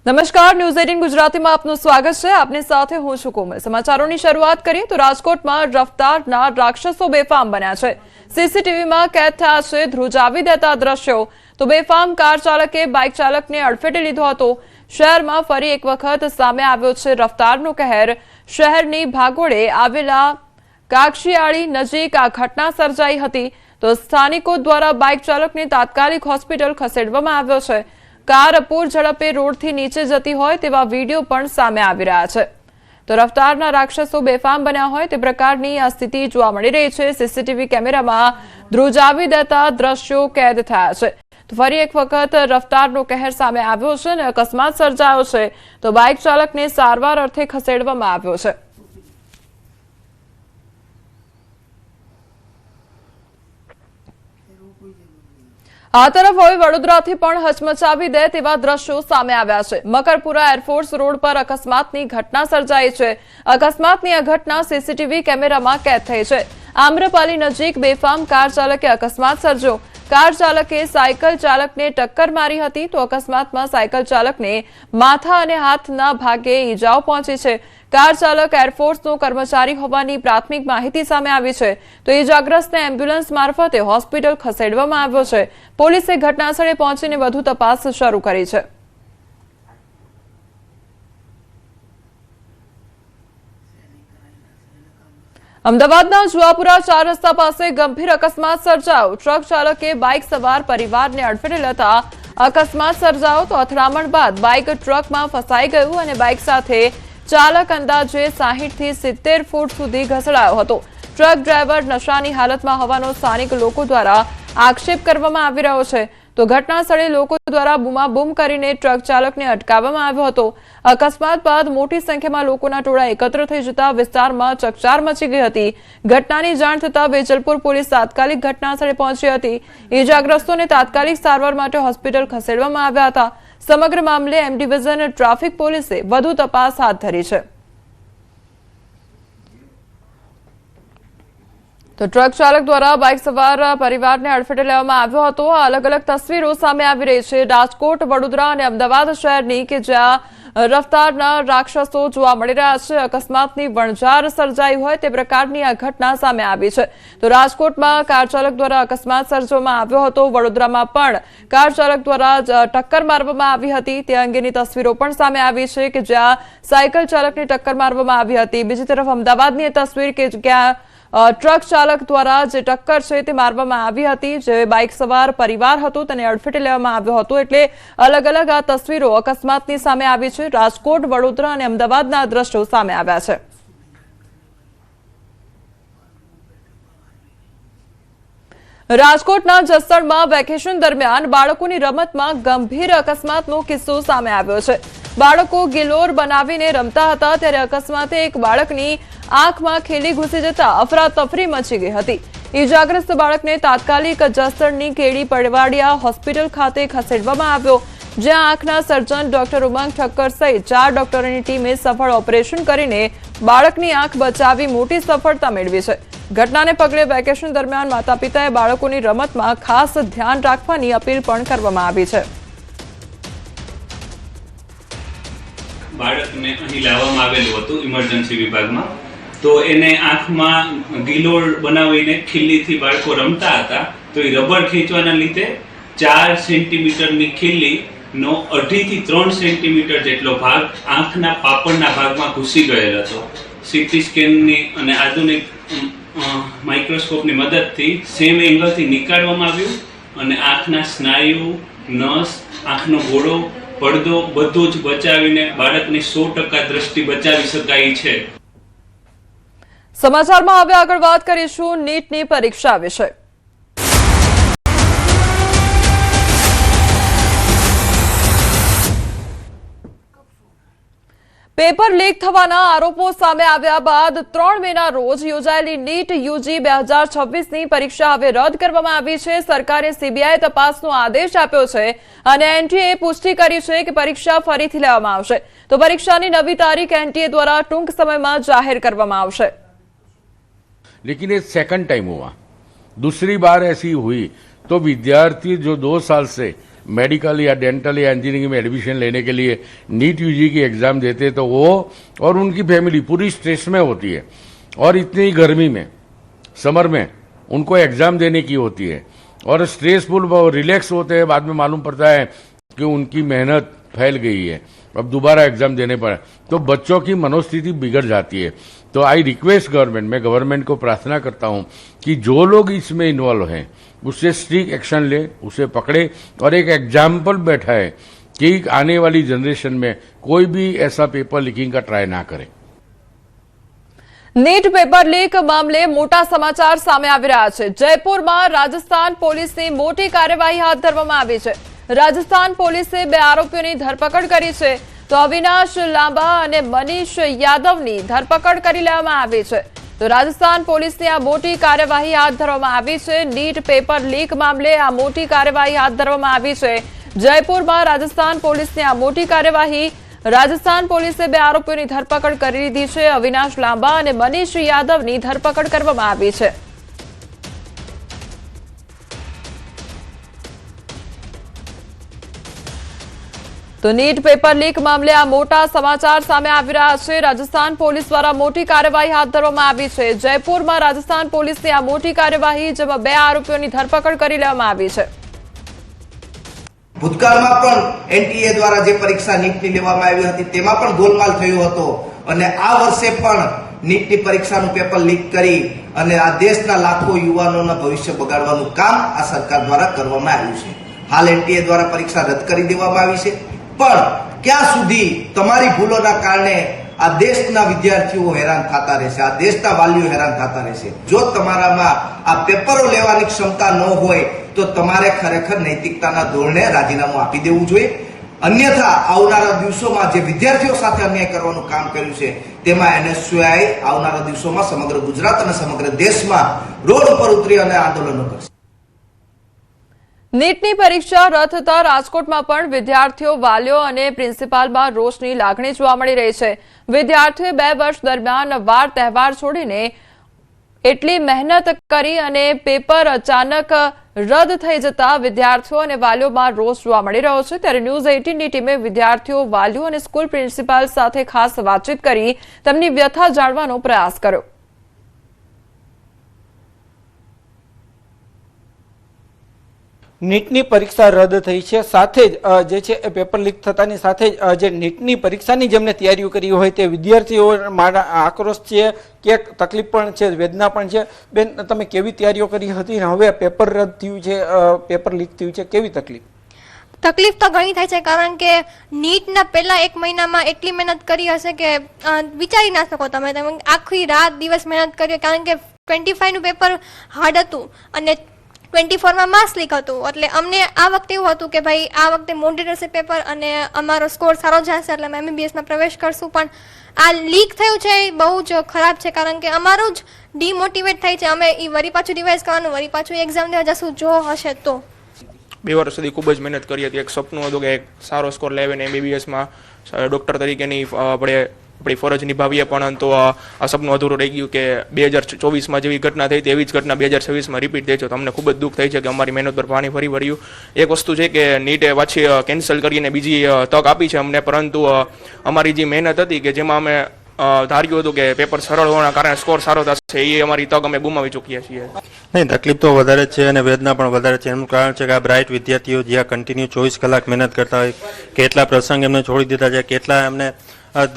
નમસ્કાર, ન્યૂઝ 18 ગુજરાતીમાં આપનું સ્વાગત છે। આપની સાથે હું છું કોમલ। સમાચારોની શરૂઆત કરીએ તો રાજકોટમાં રફતારના રાક્ષસો બેફામ બન્યા છે। સીસીટીવીમાં કેદ થયા છે ધ્રુજાવી દેતા દ્રશ્યો। તો બેફામ કાર ચાલકે બાઇક ચાલકને અડફેટે લીધો હતો। શહેરમાં ફરી એક વખત સામે આવ્યો છે રફતારનો કહેર। શહેરની ભાગોળે આવેલા કાક્ષિયાળી નજીક આ ઘટના સર્જાઈ હતી। તો સ્થાનિકો દ્વારા બાઇક ચાલકને તાત્કાલિક હોસ્પિટલ ખસેડવામાં આવ્યો છે। કાર અપૂર ઝડપે રોડથી નીચે જતી હોય તેવા વિડીયો પણ સામે આવી રહ્યા છે। તો રફતારના રાક્ષસો બેફામ બન્યા હોય તે પ્રકારની આ સ્થિતિ જોવા મળી રહી છે। સીસીટીવી કેમેરામાં ધ્રુજાવી દેતા દ્રશ્યો કેદ થયા છે। તો ફરી એક વખત રફતારનો કહેર સામે આવ્યો છે અને અકસ્માત સર્જાયો છે। તો બાઇક ચાલકને સારવાર અર્થે ખસેડવામાં આવ્યો છે। આ તરફ હવે વડોદરાથી પણ હચમચાવી દે તેવા દ્રશ્યો સામે આવ્યા છે। મકરપુરા એરફોર્સ રોડ પર અકસ્માતની ઘટના સર્જાઈ છે। અકસ્માતની આ ઘટના સીસીટીવી કેમેરામાં કેદ થઈ છે। આમ્રપાલી નજીક બેફામ કાર ચાલકે અકસ્માત સર્જ્યો। કાર ચાલકે સાયકલ ચાલકને ટક્કર મારી હતી। તો અકસ્માતમાં સાયકલ ચાલકને માથા અને હાથના ભાગે ઈજાઓ પહોંચી છે। કાર ચાલક એરફોર્સનો કર્મચારી હોવાની પ્રાથમિક માહિતી સામે આવી છે। તો ઈજાગ્રસ્તને એમ્બ્યુલન્સ મારફતે હોસ્પિટલ ખસેડવામાં આવ્યો છે। પોલીસે ઘટનાસ્થળે પહોંચીને વધુ તપાસ શરૂ કરી છે। અમદાવાદના જુહાપુરા 4 રસ્તા પાસે ગંભીર અકસ્માત સર્જાયો। ટ્રક ચાલકે બાઇક સવાર પરિવારને અડફેટે લેતા અકસ્માત સર્જાયો। તો અથડામણ બાદ બાઇક ટ્રકમાં ફસાઈ ગયું અને બાઇક સાથે ચાલક અંદાજે 60 થી 70 ફૂટ સુધી ઘસડાયો હતો। ટ્રક ડ્રાઈવર નશાની હાલતમાં હોવાનો સ્થાનિક લોકો દ્વારા આક્ષેપ કરવામાં આવી રહ્યો છે। તો ઘટના સ્થળે લોકો દ્વારા બૂમાબૂમ કરીને ટ્રક ચાલકને અટકાવવામાં આવ્યો હતો। અકસ્માત બાદ મોટી સંખ્યામાં લોકોના ટોળા એકત્ર થઈ જતા વિસ્તારમાં ચકચાર મચી ગઈ હતી। ઘટનાની જાણ થતાં વેજલપુર પોલીસ તાત્કાલિક ઘટના સ્થળે પહોંચી હતી। ઈજાગ્રસ્તોને તાત્કાલિક સારવાર માટે હોસ્પિટલ ખસેડવામાં આવ્યા હતા। સમગ્ર મામલે એમ ડિવિઝન ટ્રાફિક પોલીસે વધુ તપાસ હાથ ધરી છે। તો ટ્રક ચાલક દ્વારા બાઇક સવાર પરિવારને અડફેટે લેવામાં આવ્યો હતો। આ અલગ અલગ તસવીરો સામે આવી રહી છે રાજકોટ, વડોદરા અને અમદાવાદ શહેરની કે જ્યાં રફતારના રાક્ષસો જોવા મળી રહ્યા છે। અકસ્માતની વણઝાર સર્જાઈ હોય તે પ્રકારની આ ઘટના સામે આવી છે। તો રાજકોટમાં કાર ચાલક દ્વારા અકસ્માત સર્જવામાં આવ્યો હતો। વડોદરામાં પણ કાર ચાલક દ્વારા ટક્કર મારવામાં આવી હતી તે અંગેની તસવીરો પણ સામે આવી છે કે જ્યાં સાયકલ ચાલકને ટક્કર મારવામાં આવી હતી। બીજી તરફ અમદાવાદની તસવીર કે જ્યાં ટ્રક ચાલક દ્વારા જે ટક્કર છે તે મારવામાં આવી હતી। જે બાઇક સવાર પરિવાર હતો તેને અડફેટે લેવામાં આવ્યો હતો। એટલે અલગ અલગ આ તસવીરો અકસ્માતની સામે આવી છે। રાજકોટ, વડોદરા અને અમદાવાદના દ્રશ્યો સામે આવ્યા છે। રાજકોટના જસદણમાં વેકેશન દરમિયાન બાળકોની રમતમાં ગંભીર અકસ્માતનો કિસ્સો સામે આવ્યો છે। બાળકો ગિલોર બનાવીને રમતા હતા ત્યારે અકસ્માતે એક બાળકની આંખમાં ખીલી ઘૂસી જતા અફરાતફરી મચી ગઈ હતી। ઈજાગ્રસ્ત બાળકને તાત્કાલિક જસદણની કેડી પડવાડિયા હોસ્પિટલ ખાતે ખસેડવામાં આવ્યો, જ્યાં આંખના સર્જન ડોક્ટર ઉમંગ ઠક્કર સહિત 4 ડોક્ટરોની ટીમે સફળ ઓપરેશન કરીને બાળકની આંખ બચાવી મોટી સફળતા મેળવી છે। ઘટનાને પગલે વેકેશન દરમિયાન માતા પિતાએ બાળકોની રમતમાં ખાસ ધ્યાન રાખવાની અપીલ પણ કરવામાં આવી છે। બાળકને અહીં લાવવામાં આવેલું હતું ઇમરજન્સી વિભાગમાં। તો એને આંખમાં ગિલોળ બનાવીને ખીલ્લીથી બાળકો રમતા હતા। તો એ રબર ખેંચવાના લીધે 4 સેન્ટીમીટરની ખીલ્લીનો 2.5 થી 3 સેન્ટીમીટર જેટલો ભાગ આંખના પાપડના ભાગમાં ઘૂસી ગયેલ હતો। સીટી સ્કેનની અને આધુનિક માઇક્રોસ્કોપની મદદથી સેમ એંગલથી નીકાળવામાં આવ્યું અને આંખના સ્નાયુ, નસ, આંખનો ગોળો, પડદો બધું જ બચાવીને બાળકની 100% દ્રષ્ટિ બચાવી શકાય છે। સમાચારમાં હવે આગળ વાત કરીશું નીટની પરીક્ષા વિશે। પેપર લીક થવાના આરોપો સામે આવ્યા બાદ 3 મેના રોજ યોજાયેલી નીટ યુજી 2026ની પરીક્ષા હવે રદ કરવામાં આવી છે। સરકારે સીબીઆઈ તપાસનો આદેશ આપ્યો છે અને એનટીએ પુષ્ટિ કરી છે કે પરીક્ષા ફરીથી લેવામાં આવશે। તો પરીક્ષાની નવી તારીખ એનટીએ દ્વારા ટૂંક સમયમાં જાહેર કરવામાં આવશે। लेकिन ये सेकंड टाइम हुआ। दूसरी बार ऐसी हुई तो विद्यार्थी जो 2 साल से मेडिकल या डेंटल या इंजीनियरिंग में एडमिशन लेने के लिए नीट यूजी की एग्ज़ाम देते तो वो और उनकी फैमिली पूरी स्ट्रेस में होती है और इतनी गर्मी में समर में उनको एग्ज़ाम देने की होती है और स्ट्रेसफुल वो रिलैक्स होते हैं, बाद में मालूम पड़ता है कि उनकी मेहनत फैल गई है, अब दोबारा एग्ज़ाम देने पड़े, तो बच्चों की मनोस्थिति बिगड़ जाती है। तो आई रिक्वेस्ट गवर्नमेंट, मैं गवर्नमेंट को प्रार्थना करता हूँ कि जो लोग इसमें इन्वॉल्व हैं उससे स्ट्रिक्ट एक्शन ले, उसे पकड़े और एक एग्जाम्पल बैठाए कि आने वाली जनरेशन में कोई भी ऐसा पेपर लीकिंग का ट्राई ना करे। નીટ પેપર લીક મામલે મોટા સમાચાર સામે આવી રહ્યા છે। જયપુરમાં રાજસ્થાન પોલીસની મોટી કાર્યવાહી હાથ ધરવામાં આવી છે। રાજસ્થાન પોલીસે 2 આરોપીઓની ધરપકડ કરી છે, તો અવિનાશ લાંબા અને મનીષ યાદવની ધરપકડ કરી લેવામાં આવી છે। તો રાજસ્થાન પોલીસની આ મોટી કાર્યવાહી હાથ ધરવામાં આવી છે। નીટ પેપર લીક મામલે આ મોટી કાર્યવાહી હાથ ધરવામાં આવી છે। જયપુરમાં રાજસ્થાન પોલીસની આ મોટી કાર્યવાહી, રાજસ્થાન પોલીસે 2 આરોપીઓની ધરપકડ કરી લીધી છે। અવિનાશ લાંબા અને મનીષ યાદવની ધરપકડ કરવામાં આવી છે। તો નીટ પેપર લીક મામલે આ મોટા સમાચાર સામે આવી રહ્યા છે। રાજસ્થાન પોલીસ દ્વારા મોટી કાર્યવાહી હાથ ધરવામાં આવી છે। જયપુરમાં રાજસ્થાન પોલીસની આ મોટી કાર્યવાહી, જેમાં 2 આરોપીઓની ધરપકડ કરી લેવામાં આવી છે। ભૂતકાળમાં પણ એનટીએ દ્વારા જે પરીક્ષા નીટની લેવામાં આવી હતી તેમાં પણ ગોલમાલ થયો હતો અને આ વર્ષે પણ નીટની પરીક્ષાનું પેપર લીક કરી અને આ દેશના લાખો યુવાનોના ભવિષ્ય બગાડવાનું કામ આ સરકાર દ્વારા કરવામાં આવ્યું છે। હાલ એનટીએ દ્વારા પરીક્ષા રદ કરી દેવામાં આવી છે, પણ ક્યાં સુધી તમારી ભૂલોના કારણે આ દેશના વિદ્યાર્થીઓ હેરાન થતા રહેશે, આ દેશના વાલીઓ હેરાન થતા રહેશે। જો તમારામાં આ પેપરો લેવાની ક્ષમતા ન હોય તો તમારે ખરેખર નૈતિકતાના ધોરણે રાજીનામું આપી દેવું જોઈએ, અન્યથા આવનારા દિવસોમાં જે વિદ્યાર્થીઓ સાથે અન્યાય કરવાનું કામ કર્યું છે તેમાં એનએસયુઆઈ આવનારા દિવસોમાં સમગ્ર ગુજરાત અને સમગ્ર દેશમાં રોડ ઉપર ઉતરી અને આંદોલનો કરશે। નીટની પરીક્ષા રદ થતા રાજકોટમાં પણ વિદ્યાર્થીઓ, વાલીઓ અને પ્રિન્સિપાલમાં રોષની લાગણી જોવા મળી રહી છે। વિદ્યાર્થીઓએ 2 વર્ષ દરમિયાન વાર તહેવાર છોડીને એટલી મહેનત કરી અને પેપર અચાનક રદ થઈ જતા વિદ્યાર્થીઓ અને વાલીઓમાં રોષ જોવા મળી રહ્યો છે। ત્યારે ન્યૂઝ 18ની ટીમે વિદ્યાર્થીઓ, વાલીઓ અને સ્કૂલ પ્રિન્સિપાલ સાથે ખાસ વાતચીત કરી તેમની વ્યથા જાણવાનો પ્રયાસ કર્યો। નીટની પરીક્ષા રદ થઈ છે, સાથે જ જે છે એ પેપર લીક થતાની સાથે જ જે નીટની પરીક્ષાની જેમને તૈયારીઓ કરી હોય તે વિદ્યાર્થીઓ મારા આક્રોશ છે, કે તકલીફ પણ છે, વેદના પણ છે। બેન, તમે કેવી તૈયારીઓ કરી હતી ને હવે પેપર રદ થયું છે, પેપર લીક થયું છે, કેવી તકલીફ? તકલીફ તો ઘણી થાય છે, કારણ કે નીટના પહેલા 1 મહિનામાં એટલી મહેનત કરી હશે કે વિચારી ના શકો તમે આખી રાત દિવસ મહેનત કરી, કારણ કે 25નું પેપર હાર્ડ હતું અને 24માં માર્ક્સ લીક હતું। એટલે અમને આ વખતે એવું હતું કે ભાઈ આ વખતે મોડી રહેશે પેપર અને અમારો સ્કોર સારો જશે એટલે અમે એમબીબીએસમાં પ્રવેશ કરશું, પણ આ લીક થયું છે એ બહુ જ ખરાબ છે, કારણ કે અમારું જ ડિમોટિવેટ થાય છે। અમે એ વરી પાછું રિવાઇઝ કરવાનું, વરી પાછું એક્ઝામ દેવા જશું જો હશે તો। 2 વર્ષ સુધી ખૂબ જ મહેનત કરી હતી। એક સપનું હતું કે એક સારો સ્કોર લાવીને એમબીબીએસમાં ડૉક્ટર તરીકેની આપણે આપણી ફરજ નિભાવીએ, પરંતુ આ સપનું અધૂરું રહી ગયું કે 2024માં જેવી ઘટના થઈ તેવી જ ઘટના 2026માં રિપીટ થઈ છે। તો અમને ખૂબ જ દુઃખ થાય છે કે અમારી મહેનત પર પાણી ફરી વળ્યું। એક વસ્તુ છે કે નીટે પાછી કેન્સલ કરીને બીજી તક આપી છે અમને, પરંતુ અમારી જે મહેનત હતી કે જેમાં અમે ધાર્યું હતું કે પેપર સરળ હોવાના કારણે સ્કોર સારો થશે, એ અમારી તક અમે ગુમાવી ચૂક્યા છીએ। નહીં, તકલીફ તો વધારે છે અને વેદના પણ વધારે છે। એનું કારણ છે કે આ બ્રાઇટ વિદ્યાર્થીઓ જ્યાં કન્ટિન્યુ 24 કલાક મહેનત કરતા હોય, કેટલા પ્રસંગ એમને છોડી દીધા છે, કેટલા એમને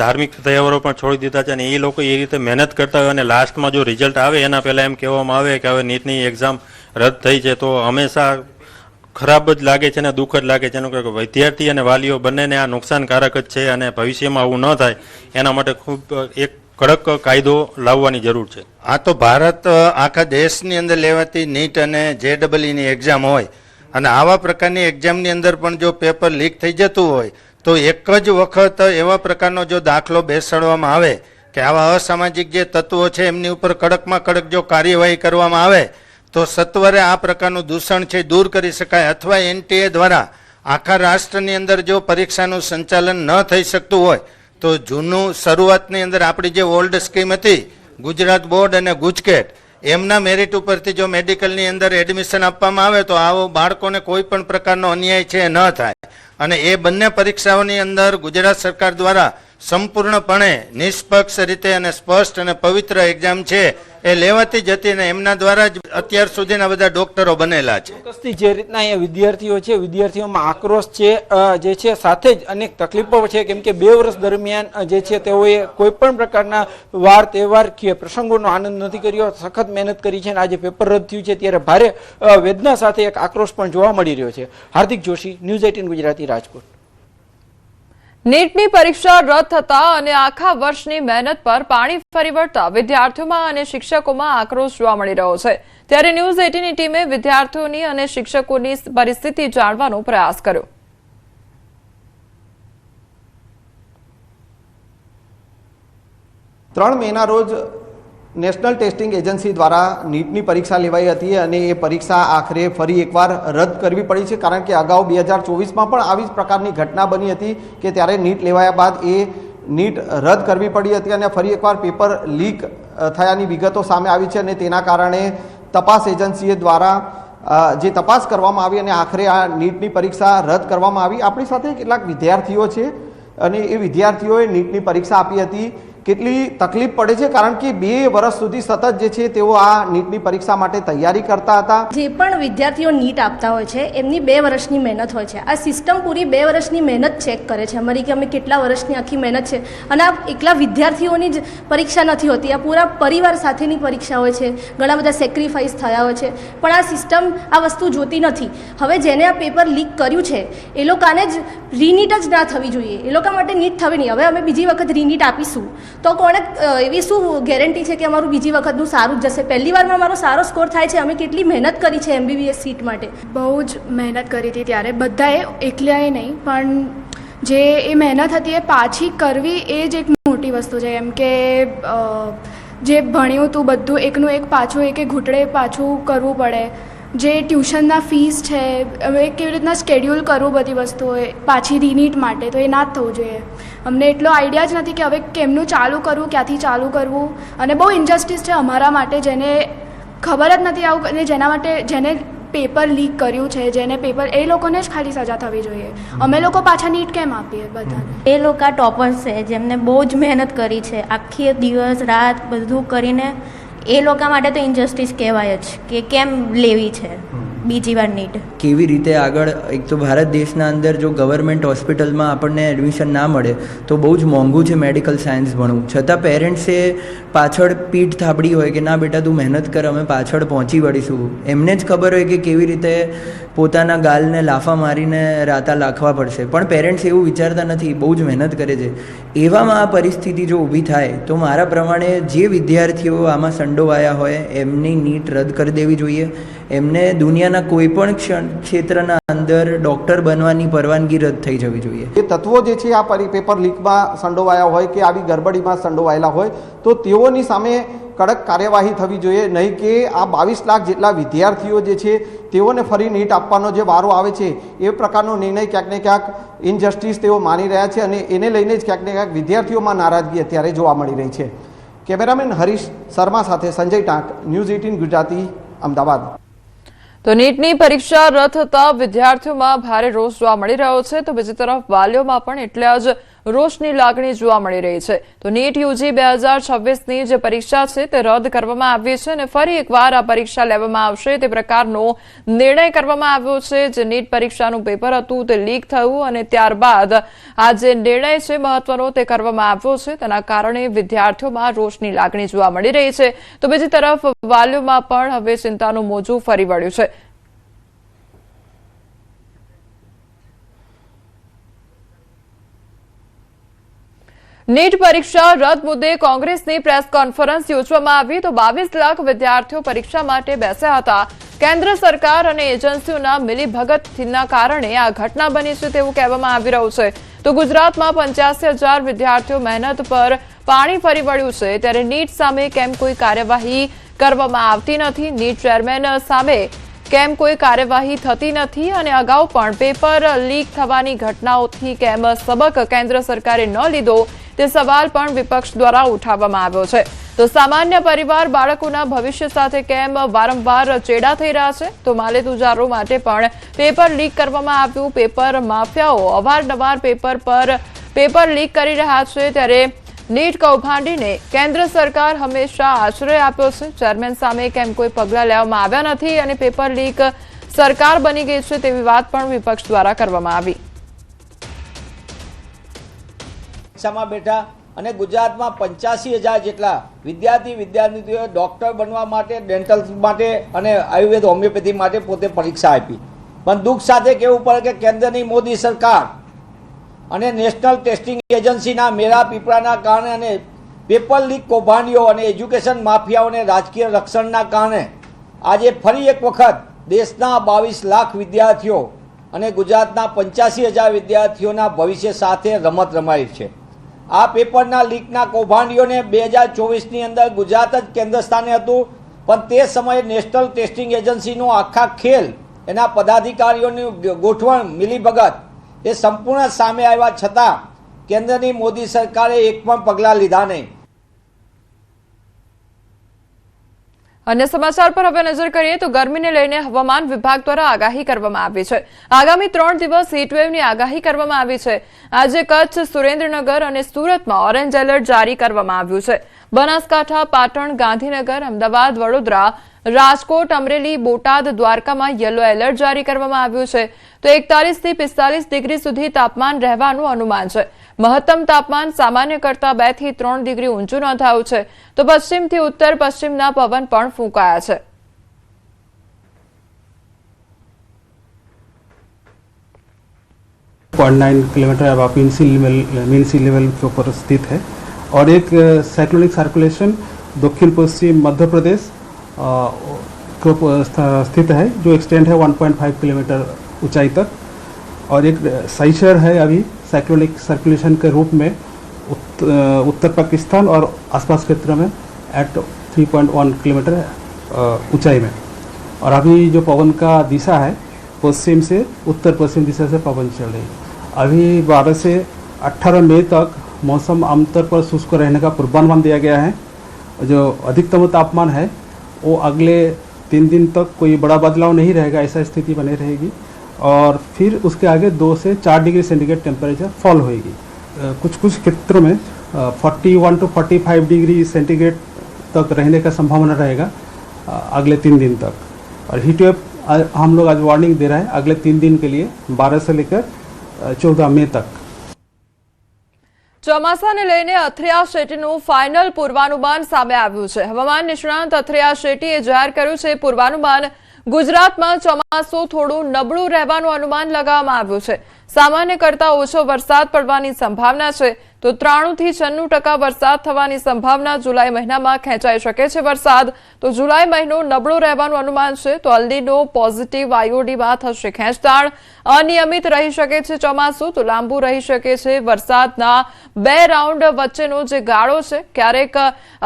ધાર્મિક તહેવારો પણ છોડી દીધા છે, અને એ લોકો એ રીતે મહેનત કરતા હોય અને લાસ્ટમાં જો રિઝલ્ટ આવે એના પહેલાં એમ કહેવામાં આવે કે હવે નીટની એક્ઝામ રદ થઈ છે, તો હંમેશા ખરાબ જ લાગે છે અને દુઃખ જ લાગે છે। એનું કે વિદ્યાર્થી અને વાલીઓ બંનેને આ નુકસાનકારક જ છે અને ભવિષ્યમાં આવું ન થાય એના માટે ખૂબ એક કડક કાયદો લાવવાની જરૂર છે। આ તો ભારત આખા દેશની અંદર લેવાતી નીટ અને જેડબલઈની એક્ઝામ હોય અને આવા પ્રકારની એક્ઝામની અંદર પણ જો પેપર લીક થઈ જતું હોય તો એક જ વખત એવા પ્રકારનો જો દાખલો બેસાડવામાં આવે કે આવા અસામાજિક જે તત્વો છે એમની ઉપર કડકમાં કડક જો કાર્યવાહી કરવામાં આવે તો સત્વરે આ પ્રકારનું દૂષણ છે દૂર કરી શકાય, અથવા એનટીએ દ્વારા આખા રાષ્ટ્રની અંદર જો પરીક્ષાનું સંચાલન ન થઈ શકતું હોય તો જૂનું શરૂઆતની અંદર આપણી જે ઓલ્ડ સ્કીમ હતી ગુજરાત બોર્ડ અને ગુજકેટ, એમના મેરિટ ઉપરથી જો મેડિકલની અંદર એડમિશન આપવામાં આવે તો આવો બાળકોને કોઈ પણ પ્રકારનો અન્યાય છે ન થાય. અને એ બંને પરીક્ષાઓની અંદર ગુજરાત સરકાર દ્વારા સંપૂર્ણપણે નિષ્પક્ષ રીતે અને સ્પષ્ટ અને પવિત્ર એક્ઝામ છે એ લેવાતી જ હતી અને એમના દ્વારા જ અત્યાર સુધીના બધા ડોક્ટરો બનેલા છે. ચોક્કસથી જે રીતના અહીંયા વિદ્યાર્થીઓ છે, વિદ્યાર્થીઓમાં આક્રોશ છે જે છે, સાથે જ અનેક તકલીફો છે, કેમ કે 2 વર્ષ દરમિયાન જે છે તેઓએ કોઈ પણ પ્રકારના વાર તહેવાર કે પ્રસંગોનો આનંદ નથી કર્યો, સખત મહેનત કરી છે અને આજે પેપર રદ થયું છે ત્યારે ભારે વેદના સાથે એક આક્રોશ પણ જોવા મળી રહ્યો છે. હાર્દિક જોશી, ન્યૂઝ 18 ગુજરાતી, રાજકોટ. નીટની પરીક્ષા રદ થતા અને આખા વર્ષની મહેનત પર પાણી ફરી વળતા વિદ્યાર્થીઓમાં અને શિક્ષકોમાં આક્રોશ જોવા મળી રહ્યો છે. ત્યારે ન્યૂઝ 18ની ટીમે વિદ્યાર્થીઓની અને શિક્ષકોની પરિસ્થિતિ જાણવાનો પ્રયાસ કર્યો. ત્રણ મેના રોજ નેશનલ ટેસ્ટિંગ એજન્સી દ્વારા નીટની પરીક્ષા લેવાઈ હતી અને એ પરીક્ષા આખરે ફરી એકવાર રદ કરવી પડી છે, કારણ કે અગાઉ 2024માં પણ આવી જ પ્રકારની ઘટના બની હતી કે ત્યારે નીટ લેવાયા બાદ એ નીટ રદ કરવી પડી હતી અને ફરી એકવાર પેપર લીક થયાની વિગતો સામે આવી છે અને તેના કારણે તપાસ એજન્સી દ્વારા જે તપાસ કરવામાં આવી અને આખરે આ નીટની પરીક્ષા રદ કરવામાં આવી. આપણી સાથે કેટલાક વિદ્યાર્થીઓ છે અને એ વિદ્યાર્થીઓએ નીટની પરીક્ષા આપી હતી. કેટલી તકલીફ પડે છે, કારણ કે 2 વર્ષ સુધી સતત જે છે તેઓ આ નીટની પરીક્ષા માટે તૈયારી કરતા હતા. જે પણ વિદ્યાર્થીઓ નીટ આપતા હોય છે એમની 2 વર્ષની મહેનત હોય છે. આ સિસ્ટમ પૂરી 2 વર્ષની મહેનત ચેક કરે છે અમારી, કે અમે કેટલા વર્ષની આખી મહેનત છે. અને આ એકલા વિદ્યાર્થીઓની જ પરીક્ષા નથી હોતી, આ પૂરા પરિવાર સાથેની પરીક્ષા હોય છે. ઘણા બધા સેક્રિફાઈસ થયા હોય છે, પણ આ સિસ્ટમ આ વસ્તુ જોતી નથી. હવે જેને આ પેપર લીક કર્યું છે એ લોકોને જ રીનીટ જ ના થવી જોઈએ, એ લોકો માટે નીટ થવી નહીં. હવે અમે બીજી વખત રીનીટ આપીશું તો કોણે એવી શું ગેરંટી છે કે અમારું બીજી વખતનું સારું જ જશે? પહેલી વારમાં મારો સારો સ્કોર થાય છે. અમે કેટલી મહેનત કરી છે MBBS સીટ માટે. બહુ જ મહેનત કરી હતી ત્યારે, બધાએ એકલાએ નહીં, પણ જે એ મહેનત હતી એ પાછી કરવી એ જ એક મોટી વસ્તુ છે. એમ કે જે ભણ્યું હતું બધું એકનું એક પાછું એક ઘૂંટડે પાછું કરવું પડે. જે ટ્યુશનના ફીસ છે, હવે કેવી રીતના સ્કેડ્યુલ કરવું બધી વસ્તુઓ પાછી રીનીટ માટે, તો એ ના જ થવું જોઈએ. અમને એટલો આઈડિયા જ નથી કે હવે કેમનું ચાલુ કરવું, ક્યાંથી ચાલુ કરવું. અને બહુ ઇન્જસ્ટિસ છે અમારા માટે, જેને ખબર જ નથી આવું, અને જેના માટે જેને પેપર લીક કર્યું છે, જેને પેપર, એ લોકોને જ ખાલી સજા થવી જોઈએ. અમે લોકો પાછા નીટ કેમ આપીએ બધાને? એ લોકો ટોપર્સ છે જેમને બહુ જ મહેનત કરી છે, આખી દિવસ રાત બધું કરીને. એ લોકો માટે તો ઇન્જસ્ટિસ કહેવાય જ કે કેમ લેવી છે બીજી વાર નીટ. કેવી રીતે આગળ, એક તો ભારત દેશના અંદર જો ગવર્મેન્ટ હોસ્પિટલમાં આપણને એડમિશન ના મળે તો બહુ જ મોંઘું છે મેડિકલ સાયન્સ ભણવું, છતાં પેરેન્ટ્સે પાછળ પીઠ થાબડી હોય કે ના બેટા તું મહેનત કર, અમે પાછળ પહોંચી વળીશું. એમને જ ખબર હોય કે કેવી રીતે પોતાના ગાલને લાફા મારીને રાતા લાખવા પડશે, પણ પેરેન્ટ્સ એવું વિચારતા નથી, બહુ જ મહેનત કરે છે. એવામાં આ પરિસ્થિતિ જો ઊભી થાય તો મારા પ્રમાણે જે વિદ્યાર્થીઓ આમાં સંડોવાયા હોય એમની નીટ રદ કરી દેવી જોઈએ. એમને દુનિયાના કોઈ પણ ક્ષેત્રના અંદર ડૉક્ટર બનવાની પરવાનગી રદ થઈ જવી જોઈએ. એ તત્વો જે છે આ પેપર લીકમાં સંડોવાયા હોય કે આવી ગડબડીમાં સંડોવાયેલા હોય તો તેઓની સામે કડક કાર્યવાહી થવી જોઈએ, નહીં કે આ 22 લાખ જેટલા વિદ્યાર્થીઓ જે છે તેઓને ફરી નીટ આપવાનો જે વારો આવે છે એ પ્રકારનો નિર્ણય ક્યાંક ને ક્યાંક ઇનજસ્ટિસ તેઓ માની રહ્યા છે અને એને લઈને જ ક્યાંક ને ક્યાંક વિદ્યાર્થીઓમાં નારાજગી અત્યારે જોવા મળી રહી છે. કેમેરામેન હરીશ શર્મા સાથે સંજય ટાંક, ન્યૂઝ 18 ગુજરાતી, અમદાવાદ. તો નીટની પરીક્ષા રદ થતા વિદ્યાર્થીઓમાં ભારે રોષ જોવા મળી રહ્યો છે, તો બીજી તરફ વાલીઓમાં પણ એટલા જ રોષની લાગણી જોવા મળી રહી છે. તો નીટ યુજી 2026ની જે પરીક્ષા છે તે રદ કરવામાં આવી છે અને ફરી એકવાર આ પરીક્ષા લેવામાં આવશે તે પ્રકારનો નિર્ણય કરવામાં આવ્યો છે. જે નીટ પરીક્ષાનું પેપર હતું તે લીક થયું અને ત્યારબાદ આ જે નિર્ણય છે મહત્વનો તે કરવામાં આવ્યો છે, તેના કારણે વિદ્યાર્થીઓમાં રોષની લાગણી જોવા મળી રહી છે. તો બીજી તરફ વાલીઓમાં પણ હવે ચિંતાનું મોજું ફરી વળ્યું છે. નીટ પરીક્ષા રદ મુદ્દે કોંગ્રેસની પ્રેસ કોન્ફરન્સ યોજવામાં આવી, તો 22 લાખ વિદ્યાર્થીઓ પરીક્ષા માટે બેસ્યા હતા. કેન્દ્ર સરકાર અને એજન્સીઓના મિલીભગતના કારણે આ ઘટના બની છે તેવું કહેવામાં આવી રહ્યું છે. તો ગુજરાતમાં 85,000 વિદ્યાર્થીઓ મહેનત પર પાણી ફરી વળ્યું છે, ત્યારે નીટ સામે કેમ કોઈ કાર્યવાહી કરવામાં આવતી નથી? નીટ ચેરમેન સામે કેમ કોઈ કાર્યવાહી થતી નથી? અને અગાઉ પણ પેપર લીક થવાની ઘટનાઓથી કેમ સબક કેન્દ્ર સરકારે ન લીધો તે સવાલ પણ વિપક્ષ દ્વારા ઉઠાવવામાં આવ્યો છે. તો સામાન્ય પરિવાર બાળકોના ભવિષ્ય સાથે કેમ વારંવાર ચેડા થઈ રહ્યા છે? તો માલેતુજારો માટે પણ પેપર લીક કરવામાં આવ્યું. પેપર માફિયાઓ અવારનવાર પેપર લીક કરી રહ્યા છે, ત્યારે નીટ કૌભાંડીને કેન્દ્ર સરકાર હંમેશા આશ્રય આપ્યો છે. ચેરમેન સામે કેમ કોઈ પગલાં લેવામાં આવ્યા નથી અને પેપર લીક સરકાર બની ગઈ છે તેવી વાત પણ વિપક્ષ દ્વારા કરવામાં આવી. પરીક્ષામાં બેઠા અને ગુજરાતમાં 85,000 જેટલા વિદ્યાર્થીઓ ડોક્ટર બનવા માટે, ડેન્ટલ માટે અને આયુર્વેદ હોમિયોપેથી માટે પોતે પરીક્ષા આપી. પણ દુઃખ સાથે કહેવું પડે કે કેન્દ્રની મોદી સરકાર અને નેશનલ ટેસ્ટિંગ એજન્સીના મેરા પીપળાના કારણે અને પેપર લીક કૌભાંડીઓ અને એજ્યુકેશન માફિયાઓને રાજકીય રક્ષણના કારણે આજે ફરી એક વખત દેશના 22 લાખ વિદ્યાર્થીઓ અને ગુજરાતના 85,000 વિદ્યાર્થીઓના ભવિષ્ય સાથે રમત રમાઈ છે. આ પેપરના લીકના કૌભાંડીઓને 2024ની અંદર ગુજરાત જ કેન્દ્ર સ્થાને હતું, પણ તે સમયે નેશનલ ટેસ્ટિંગ એજન્સીનો આખા ખેલ, એના પદાધિકારીઓની ગોઠવણ, મિલીભગત એ સંપૂર્ણ સામે આવ્યા છતાં કેન્દ્રની મોદી સરકારે એક પણ પગલાં લીધા નહીં. અન્ય સમાચાર પર હવે નજર કરીએ તો ગરમીને લઈને હવામાન વિભાગ દ્વારા આગાહી કરવામાં આવી છે. આગામી 3 દિવસ હીટવેવની આગાહી કરવામાં આવી છે. આજે કચ્છ, સુરેન્દ્રનગર અને સુરતમાં ઓરેન્જ એલર્ટ જારી કરવામાં આવ્યું છે. બનાસકાંઠા, પાટણ, ગાંધીનગર, અમદાવાદ, વડોદરા, રાજકોટ, અમરેલી, બોટાદ, દ્વારકામાં યલો એલર્ટ જારી કરવામાં આવ્યું છે. તો 41 થી 45 ડિગ્રી સુધી તાપમાન રહેવાનું અનુમાન છે. મહત્તમ તાપમાન સામાન્ય કરતા 2 થી 3 ડિગ્રી ઊંચું નોંધાયું છે. તો પશ્ચિમથી ઉત્તર પશ્ચિમના પવન પણ ફૂંકાયા છે. किलोमीटर अब मीन सी लेवल के ऊपर स्थित है और एक साइक्लोनिक सर्कुलेशन दक्षिण पश्चिम मध्य प्रदेश के ऊपर स्थित है जो एक्सटेंड है 1.5 किलोमीटर ऊंचाई तक और एक साइचर है अभी साइक्लोनिक सर्कुलेशन के रूप में उत्तर पाकिस्तान और आसपास क्षेत्र में एट 3.1 किलोमीटर ऊंचाई में. और अभी जो पवन का दिशा है पश्चिम से उत्तर पश्चिम दिशा से पवन चल रही है. अभी 12 से 18 मई तक मौसम आमतौर पर शुष्क रहने का पूर्वानुमान दिया गया है. जो अधिकतम तापमान है वो अगले 3 दिन तक कोई बड़ा बदलाव नहीं रहेगा, ऐसा स्थिति बनी रहेगी और फिर उसके आगे 2 से 4 डिग्री सेंटीग्रेड टेम्परेचर फॉल होएगी. कुछ क्षेत्रों में 41 to 45 डिग्री सेंटीग्रेड तक रहने का संभावना रहेगा अगले 3 दिन तक. और हीट वेव हम लोग आज वार्निंग दे रहा है अगले 3 दिन के लिए 12 से लेकर 14 मई तक. ચોમાસાને લઈને અથરિયા શેટ્ટીનું ફાઇનલ પૂર્વાનુમાન સામે આવ્યું છે. હવામાન નિષ્ણાંત અથરિયા શેટ્ટીએ જાહેર કર્યું છે પૂર્વાનુમાન ગુજરાતમાં ચોમાસું થોડું નબળું રહેવાનું અનુમાન લગાવવામાં આવ્યું છે. સામાન્ય કરતા ઓછો વરસાદ પડવાની સંભાવના છે. તો 93 થી 96% વરસાદ થવાની સંભાવના. જુલાઈ મહિનામાં ખેંચાઈ શકે છે વરસાદ. તો જુલાઈ મહિનો નબળો રહેવાનું અનુમાન છે. તો અલ્નીનો પોઝિટિવ આઈઓડીમાં થશે ખેંચતાણ. અનિયમિત રહી શકે છે ચોમાસું. તો લાંબુ રહી શકે છે. વરસાદના 2 રાઉન્ડ વચ્ચેનો જે ગાળો છે ક્યારેક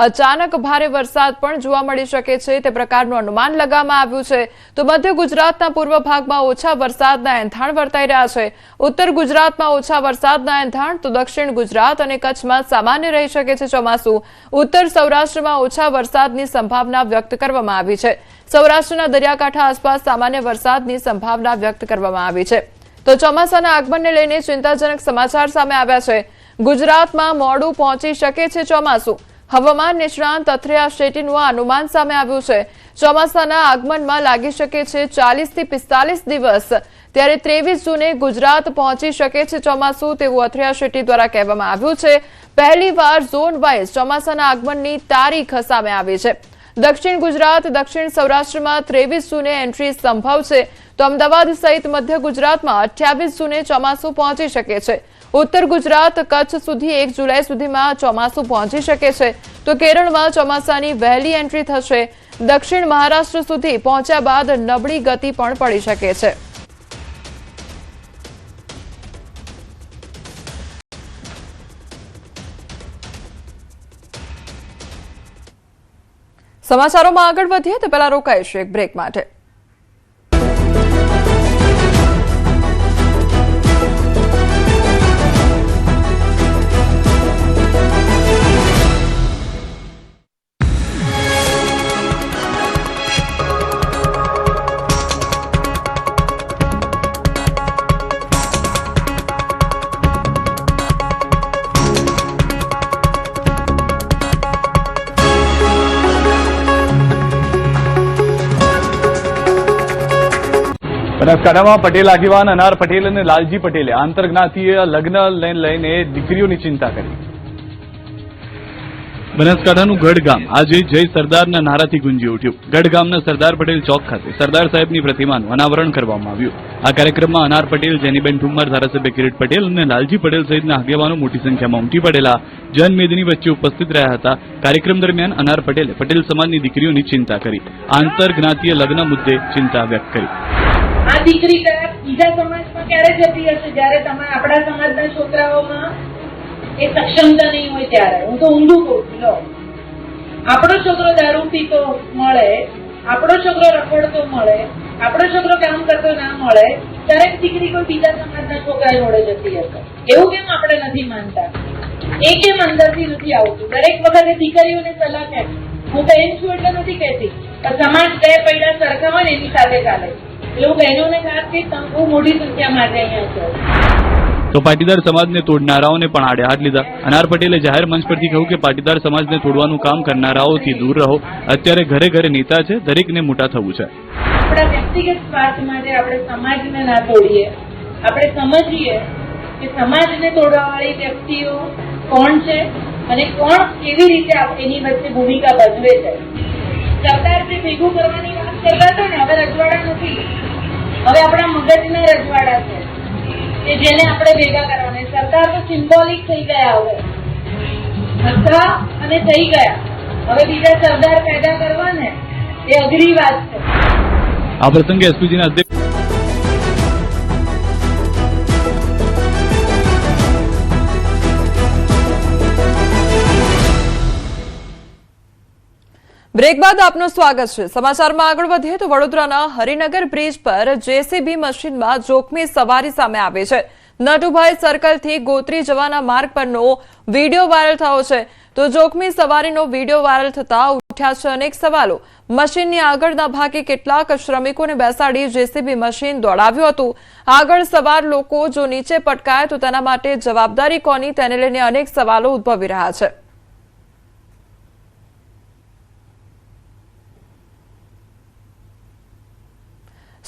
અચાનક ભારે વરસાદ પણ જોવા મળી શકે છે તે પ્રકારનું અનુમાન લગાવવામાં આવ્યું છે. તો મધ્ય ગુજરાતના પૂર્વ ભાગમાં ઓછા વરસાદના એંધાણ વર્તાઈ રહ્યા છે. ઉત્તર ગુજરાતમાં ઓછા વરસાદના એંધાણ. તો દક્ષિણ ગુજરાત અને કચ્છમાં સામાન્ય રહી શકે છે ચોમાસું. ઉત્તર સૌરાષ્ટ્રમાં ઓછા વરસાદની સંભાવના વ્યક્ત કરવામાં આવી છે. સૌરાષ્ટ્રના દરિયાકાંઠા આસપાસ સામાન્ય વરસાદની સંભાવના વ્યક્ત કરવામાં આવી છે. તો ચોમાસાના આગમનને લઈને ચિંતાજનક સમાચાર સામે આવ્યા છે. ગુજરાતમાં મોડું પહોંચી શકે છે ચોમાસું. હવામાન નિષ્ણાંત અથરિયા શેટ્ટીનું આ અનુમાન સામે આવ્યું છે. ચોમાસાના આગમનમાં લાગી શકે છે 40 થી 45 દિવસ. ત્યારે 23 જૂને ગુજરાત પહોંચી શકે છે ચોમાસું, તેવું અથરિયા શેટ્ટી દ્વારા કહેવામાં આવ્યું છે. પહેલીવાર ઝોન વાઇઝ ચોમાસાના આગમનની તારીખ સામે આવી છે. દક્ષિણ ગુજરાત, દક્ષિણ સૌરાષ્ટ્રમાં 23 જૂને એન્ટ્રી સંભવ છે. તો અમદાવાદ સહિત મધ્ય ગુજરાતમાં 28 જૂને ચોમાસું પહોંચી શકે છે. ઉત્તર ગુજરાત, કચ્છ સુધી 1 જુલાઈ સુધીમાં ચોમાસું પહોંચી શકે છે. તો કેરળમાં ચોમાસાની વહેલી એન્ટ્રી થશે. દક્ષિણ મહારાષ્ટ્ર સુધી પહોંચ્યા બાદ નબળી ગતિ પણ પડી શકે છે. સમાચારોમાં આગળ વધીએ તે પહેલા રોકાઈશું એક બ્રેક માટે. બનાસકાંઠામાં પટેલ આગેવાન અનાર પટેલ અને લાલજી પટેલે આંતરજ્ઞાતીય લગ્ન લઈને દીકરીઓની ચિંતા કરી. બનાસકાંઠાનું ગઢ ગામ આજે જય સરદારના નારાથી ગુંજી ઉઠ્યું. ગઢ ગામના સરદાર પટેલ ચોક ખાતે સરદાર સાહેબની પ્રતિમાનું અનાવરણ કરવામાં આવ્યું. આ કાર્યક્રમમાં અનાર પટેલ, જેનીબેન ઠુમ્મર, ધારાસભ્ય કિરીટ પટેલ અને લાલજી પટેલ સહિતના આગેવાનો મોટી સંખ્યામાં ઉમટી પડેલા જનમેદની વચ્ચે ઉપસ્થિત રહ્યા હતા. કાર્યક્રમ દરમિયાન અનાર પટેલે પટેલ સમાજની દીકરીઓની ચિંતા કરી. આંતરજ્ઞાતીય લગ્ન મુદ્દે ચિંતા વ્યક્ત કરી. આ દીકરી બીજા સમાજમાં ક્યારે જતી હશે જ્યારે આપણા સમાજના છોકરાઓમાં એ સક્ષમતા નહીં હોય ત્યારે. હું તો ઊંધું કહું છું. લો, આપણો છોકરો દારૂ પીતો મળે, આપણો છોકરો રખડતો મળે, આપણો છોકરો કામ કરતો ના મળે, ત્યારે દીકરી કોઈ બીજા સમાજના છોકરા જોડે જતી હશે. એવું કેમ આપણે નથી માનતા? એ કેમ અંદરથી નથી આવતું? દરેક વખતે દીકરીઓને સલાહ કેમ? હું બહેન છું એટલે નથી કહેતી, પણ સમાજ બે પૈડા સરખા હોય ને એની સાથે ચાલે. એટલે હું બહેનોને ખાસ કહીશ, બહુ મોટી સંખ્યામાં આજે અહીંયા છે. તો પાટીદાર સમાજને તોડનારાઓને પણ આડે હાથ લીધા. અનાર પટેલે જાહેર મંચ પરથી કહ્યું કે પાટીદાર સમાજને તોડવાનું કામ કરનારાઓથી દૂર રહો. અત્યારે ઘરે ઘરે નેતા છે, દરેકને મોટા થવું છે. આપણા વ્યક્તિગત સ્વાર્થ માટે આપણે સમાજને ના તોડીએ. આપણે સમજીએ કે સમાજને તોડવાવાળી વ્યક્તિઓ કોણ છે અને કોણ કેવી રીતે એની વચ્ચે ભૂમિકા ભજવે છે. સરદાર જે ભેગું કરવાની વાત કરતા હતા ને, હવે રજવાડા નથી, હવે આપણા મગજના રજવાડા છે કે જેને આપણે ભેગા કરવાના. સરદાર તો સિમ્બોલિક થઈ ગયા, હવે હતા અને થઈ ગયા. હવે બીજા સરદાર પેદા કરવા ને એ અઘરી વાત છે. આ પ્રસંગે એસપીજીના અધ્યક્ષ બ્રેક બાદ આપનું સ્વાગત છે. સમાચારમાં આગળ વધીએ તો વડોદરાના હરિનગર બ્રિજ પર જેસીબી મશીનમાં જોખમી સવારી સામે આવે છે. નટુભાઈ સર્કલથી ગોત્રી જવાના માર્ગ પરનો વિડીયો વાયરલ થયો છે. તો જોખમી સવારીનો વિડીયો વાયરલ થતા ઉઠ્યા છે અનેક સવાલો. મશીનની આગળના ભાગે કેટલાક શ્રમિકોને બેસાડી જેસીબી મશીન દોડાવ્યું હતું. આગળ સવાર લોકો જો નીચે પટકાય તો તેના માટે જવાબદારી કોની, તેને લઈને અનેક સવાલો ઉદ્ભવી રહ્યા છે.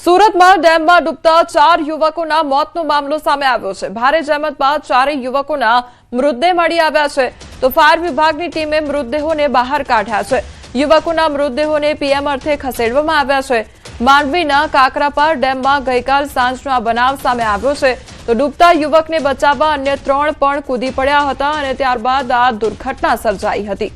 સુરતમાં ડેમમાં ડૂબતા 4 યુવકોના મોતનો મામલો સામે આવ્યો છે. ભારે જહેમત બાદ 4 યુવકોના મૃતદેહ મળી આવ્યા છે. તો ફાયર વિભાગની ટીમે મૃતદેહોને બહાર કાઢ્યા છે. યુવકોના મૃતદેહોને પીએમ અર્થે ખસેડવામાં આવ્યા છે. માંડવીના કાકરાપાર ડેમમાં ગઈકાલ સાંજનો આ બનાવ સામે આવ્યો છે. તો ડૂબતા યુવકને બચાવવા અન્ય 3 પણ કૂદી પડ્યા હતા અને ત્યારબાદ આ દુર્ઘટના સર્જાઈ હતી.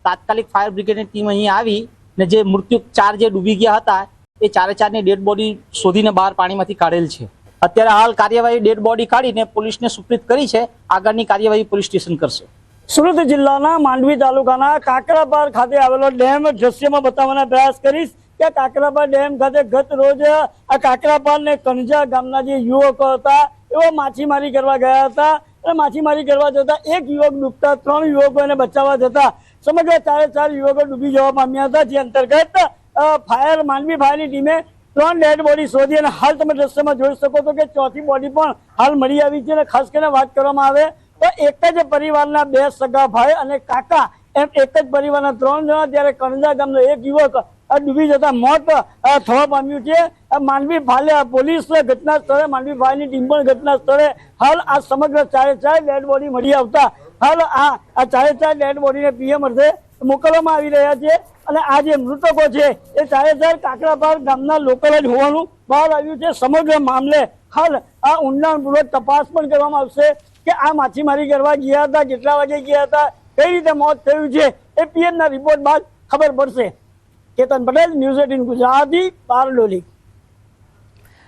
તાત્કાલિક ફાયર બ્રિગેડની ટીમ અહીં આવી ને જે મૃત્યુ 4 જે ડૂબી ગયા હતા એ 4ની ડેડ બોડી શોધીને બહાર પાણીમાંથી કાઢેલ છે. અત્યારે હાલ કાર્યવાહી ડેડ બોડી કાઢીને પોલીસને સુપ્રીત કરી છે. આગળની કાર્યવાહી પોલીસ સ્ટેશન કરશે. સુરત જિલ્લાના માંડવી તાલુકાના કાકરાપાર ખાતે આવેલો ડેમ દ્રશ્યમાં બતાવવાના પ્રયાસ કરીશ કે કાકરાપાર ડેમ ખાતે ગત રોજ આ કાકરાપાર ને કણજા ગામના જે યુવકો હતા એઓ માછીમારી કરવા ગયા હતા અને માછીમારી કરવા જતા એક યુવક ડૂબતા 3 યુવકોને બચાવવા જતા સમગ્ર 4 યુવકો ડૂબી જવા પામ્યા હતા. જે અંતર્ગત માંડવી ફાયરની ટીમે 3 ડેડ બોડી શોધી અને હાલ તમે દ્રશ્યમાં જોઈ શકો છો કે 4થી બોડી પણ હાલ મળી આવી છે. અને ખાસ કરીને વાત કરવામાં આવે તો એક જ પરિવારના 2 સગા ભાઈ અને કાકા એમ એક જ પરિવારના 3 જણા, ત્યારે કણજા ગામનો એક યુવક ડૂબી જતા મોત થવા પામ્યું છે. માંડવી પોલીસ ઘટના સ્થળે, માંડવી ફાયરની ટીમ પણ ઘટના સ્થળે હાલ આ સમગ્ર 4 ડેડ બોડી મળી આવતા હાલ આ 4 ડેડ બોડીને પીએમ અર્થે મોકલવામાં આવી રહ્યા છે. અને આ જે મૃતકો છે એ 4 કાકરાપાર ગામના લોકલ જ હોવાનું બહાર આવ્યું છે. સમગ્ર મામલે હાલ આ ઊંડાણપૂર્વક તપાસ પણ કરવામાં આવશે કે આ માછીમારી કરવા ગયા હતા, કેટલા વાગે ગયા હતા, કઈ રીતે મોત થયું છે એ પીએમના રિપોર્ટ બાદ ખબર પડશે. કેતન પટેલ, ન્યૂઝ 18 ગુજરાતી, બારડોલી.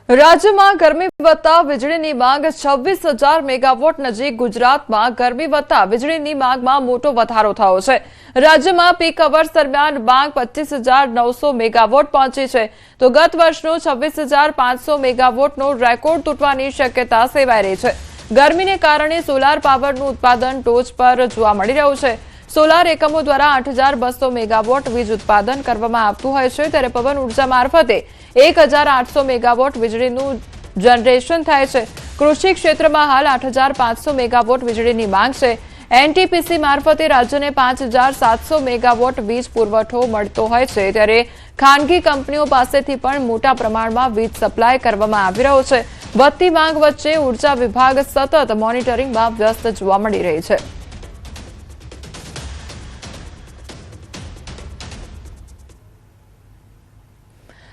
રાજ્યમાં ગરમી વધતા વીજળીની માંગ 26,000 મેગાવોટ નજીક. ગુજરાતમાં ગરમી વધતા વીજળીની માંગમાં મોટો વધારો થયો છે. રાજ્યમાં પીક અવર્સ દરમિયાન માંગ 25,900 મેગાવોટ પહોંચી છે. તો ગત વર્ષનો 26,500 મેગાવોટનો રેકોર્ડ તૂટવાની શક્યતા સેવાઈ રહી છે. ગરમીને કારણે સોલાર પાવરનું ઉત્પાદન ટોચ પર જોવા મળી રહ્યું છે. સોલાર એકમો દ્વારા 8,200 મેગાવોટ વીજ ઉત્પાદન કરવામાં આવતું હોય છે, ત્યારે પવન ઉર્જા મારફતે 1,800 મેગાવોટ વીજળીનું જનરેશન થાય છે. કૃષિ ક્ષેત્રમાં હાલ 8,500 મેગાવોટ વીજળીની માંગ છે. એનટીપીસી મારફતે રાજ્યને 5700 મેગાવોટ વીજ પુરવઠો મળતો હોય છે, ત્યારે ખાનગી કંપનીઓ પાસેથી પણ મોટા પ્રમાણમાં વીજ સપ્લાય કરવામાં આવી રહ્યો છે. વધતી માંગ વચ્ચે ઉર્જા વિભાગ સતત મોનિટરિંગમાં વ્યસ્ત જોવા મળી રહી છે.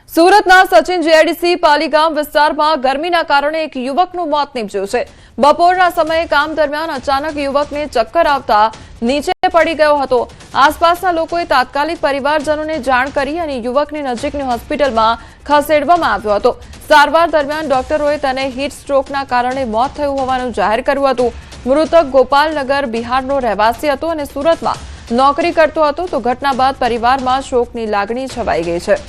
સુરતના સચિન જીઆઈડીસી પાલીગામ વિસ્તારમાં ગરમીના કારણે એક યુવકનું મોત નીપજ્યું છે. બપોરના સમયે કામ દરમિયાન અચાનક યુવકને ચક્કર આવતા નીચે પડી ગયો હતો. આસપાસના લોકોએ તાત્કાલિક પરિવારજનોને જાણ કરી અને યુવકને નજીકની હોસ્પિટલમાં ખસેડવામાં આવ્યો હતો. સારવાર દરમિયાન ડોક્ટરોએ તેને હીટ સ્ટ્રોકના કારણે મોત થયું હોવાનું જાહેર કર્યું હતું. મૃતક ગોપાલનગર બિહારનો રહેવાસી હતો અને સુરતમાં નોકરી કરતો હતો. તો ઘટના બાદ પરિવારમાં શોકની લાગણી છવાઈ ગઈ છે.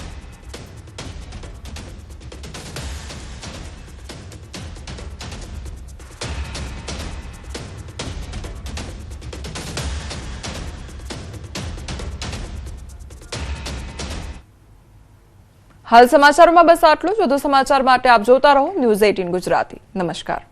હાલ સમાચારોમાં બસ આટલું જ. વધુ સમાચાર માટે આપ જોતા રહો ન્યૂઝ 18 ગુજરાતી. નમસ્કાર.